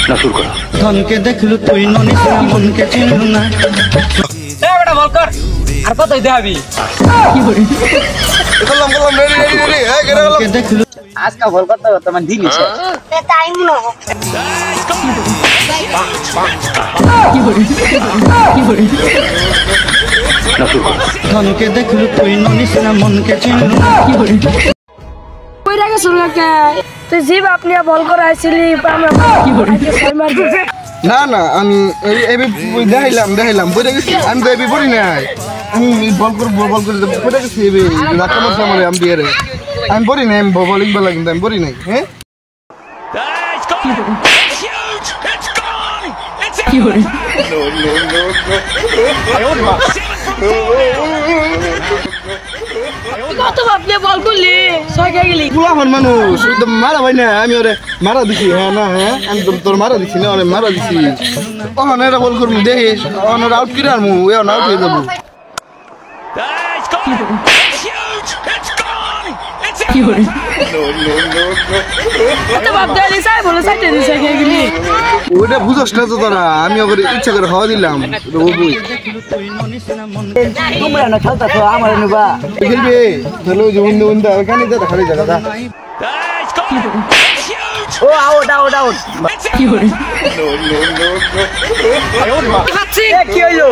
না শুরু করো। ধনকে দেখলু তুই ননিস না মনকে চিনলু না। এ বেটা বল কর আর কতই দেখাবি ধনকে দেখলু আজকে বল করতে করতে মানে দিন এসে টাইম নো না শুরু করো। ধনকে দেখলু তুই ননিস না মনকে চিনলু না। কইরা গেছ না তুই জিব আপনি বল করাইছিলি আমরা কি করি না না আমি দেখাইলাম বইটা গেছি আমি তো এবি পড়ি নাই আমি বল করে বইটা গেছি এবি রাখা মতো আমার আমি দিয়ে আমি পড়ি নাই আমি বলিং বলা কিন্তু আমি পড়ি নাই হ্যাঁ কত আপনি বল করলি সয়কে গেলি পুলাফান মানুষ একদম মারা ভাই না আমি ওরে মারা দিছি হ্যাঁ না হ্যাঁ আমি তোর মারা দিছি না ওরে মারা দিছি ওখানে এটা বল করবি দেখিস ওখানে আউট কিনে আনবো এখন আউট হয়ে যাবো কত বাপ দেলি সাই বলে সাইতে দিছে কে গেলি ওইটা বুঝস না তো তোরা আমি ওকে ইচ্ছা করে খাওয়া দিলাম ওই তোমরা না খেলতাছো আমার নিবা খেলবে তাহলে ওই যে উন্দা ওখানে যা খালি জায়গাটা ও আউট আউট আউট খাচ্ছি কি হইলো